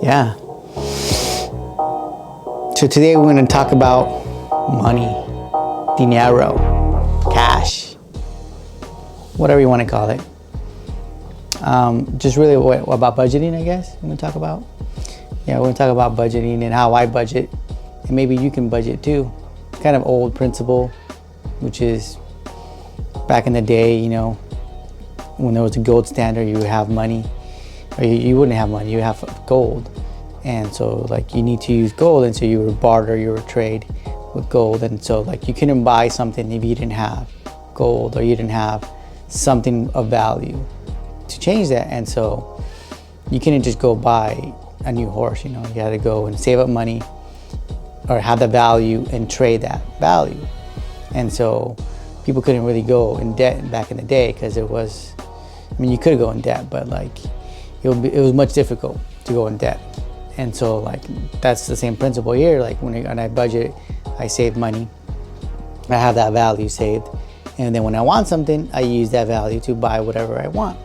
Yeah. So today we're going to talk about money, dinero, cash, whatever you want to call it. Just really about budgeting, I guess we're going to talk about. Yeah, we're going to talk about budgeting and how I budget, and maybe you can budget too. Kind of old principle, which is back in the day, you know, when there was a gold standard, you would have money, or you wouldn't have money, you have gold. And so like you need to use gold, and so you would barter, you would trade with gold. And so like you couldn't buy something if you didn't have gold, or you didn't have something of value to change that. And so you couldn't just go buy a new horse, you know, you had to go and save up money or have the value and trade that value. And so people couldn't really go in debt back in the day, because it was, I mean, you could go in debt, but like it was much difficult to go in debt. And so like that's the same principle here. Like when I budget, I save money, I have that value saved, and then when I want something, I use that value to buy whatever I want.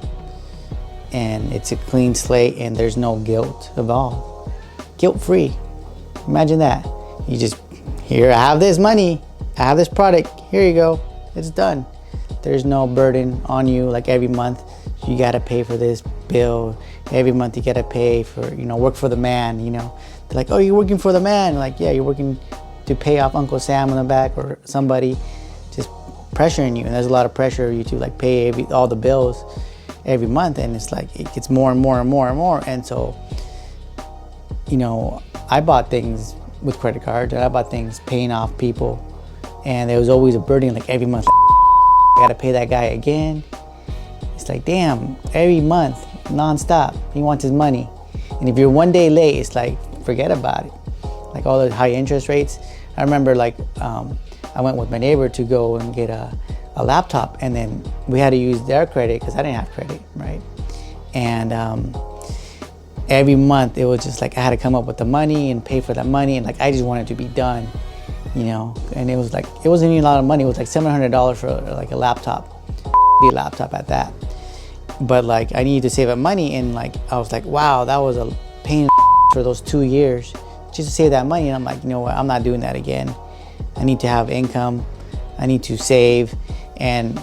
And it's a clean slate, and there's no guilt involved. Guilt-free. Imagine that. You just, here, I have this money, I have this product, here you go, it's done. There's no burden on you, like every month you gotta pay for this bill, every month you gotta pay for, you know, work for the man, you know. They're like, oh, you're working for the man. Like, yeah, you're working to pay off Uncle Sam in the back, or somebody just pressuring you. And there's a lot of pressure you to like pay all the bills every month, and it's like it gets more and more and more and more. And so, you know, I bought things with credit cards, and I bought things paying off people, and there was always a burden, like every month I gotta pay that guy again. It's like, damn, every month non-stop he wants his money, and if you're one day late, it's like, forget about it. Like all the high interest rates. I remember like I went with my neighbor to go and get a laptop, and then we had to use their credit because I didn't have credit, right? And every month it was just like I had to come up with the money and pay for that money, and like I just wanted to be done, you know. And it was like, it wasn't even a lot of money. It was like $700 for like a laptop, laptop at that. But like I needed to save up money, and like I was like, wow, that was a pain for those 2 years just to save that money. And I'm like, you know what, I'm not doing that again. I need to have income, I need to save. And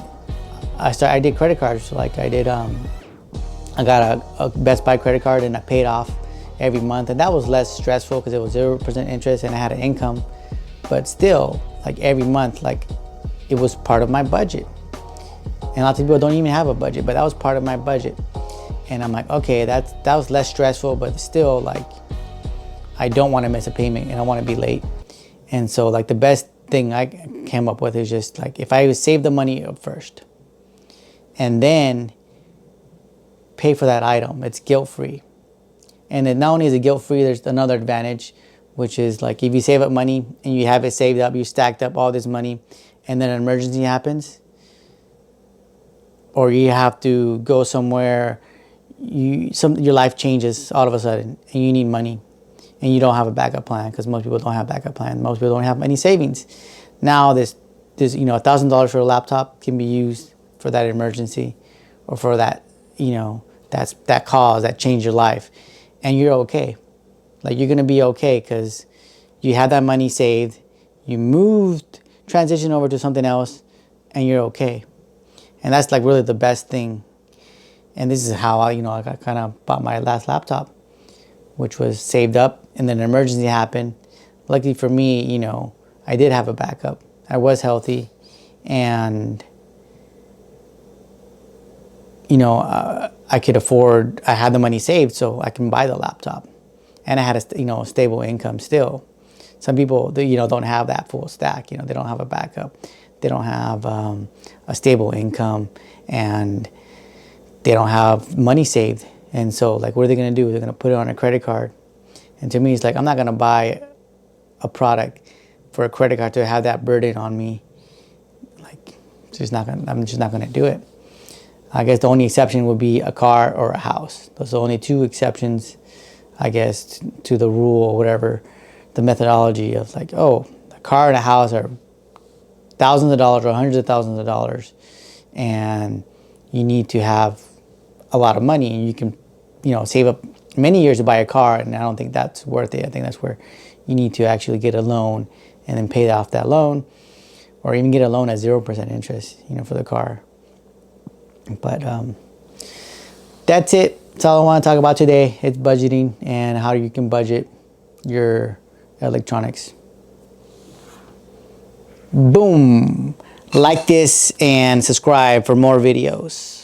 I did credit cards. So like I did, I got a Best Buy credit card, and I paid off every month, and that was less stressful because it was 0% interest and I had an income. But still, like every month, like it was part of my budget. And lots of people don't even have a budget, but that was part of my budget. And I'm like, okay, that was less stressful, but still, like I don't want to miss a payment, and I want to be late. And so like the best thing I came up with is just like, if I save the money up first and then pay for that item, it's guilt-free. And then not only is it guilt-free, there's another advantage, which is like if you save up money and you have it saved up, you stacked up all this money, and then an emergency happens, or you have to go somewhere, your life changes all of a sudden, and you need money, and you don't have a backup plan, because most people don't have backup plan. Most people don't have any savings. Now this you know, $1,000 for a laptop can be used for that emergency, or for that, you know, that cause that changed your life, and you're okay. Like you're gonna be okay because you had that money saved, you transition over to something else, and you're okay. And that's like really the best thing. And this is how I kind of bought my last laptop, which was saved up, and then an emergency happened. Luckily for me, you know, I did have a backup. I was healthy, and you know, I had the money saved, so I can buy the laptop, and I had a stable income still. Some people, don't have that full stack. You know, they don't have a backup, they don't have a stable income, and they don't have money saved. And so, like, what are they going to do? They're going to put it on a credit card. And to me, it's like, I'm not going to buy a product for a credit card to have that burden on me. Like, I'm just not going to do it. I guess the only exception would be a car or a house. Those are the only two exceptions, I guess, to the rule or whatever, the methodology of like, oh, a car and a house are thousands of dollars or hundreds of thousands of dollars, and you need to have a lot of money, and you can save up many years to buy a car, and I don't think that's worth it. I think that's where you need to actually get a loan and then pay off that loan, or even get a loan at 0% interest, for the car. But that's it. That's all I want to talk about today. It's budgeting and how you can budget your electronics. Boom. Like this and subscribe for more videos.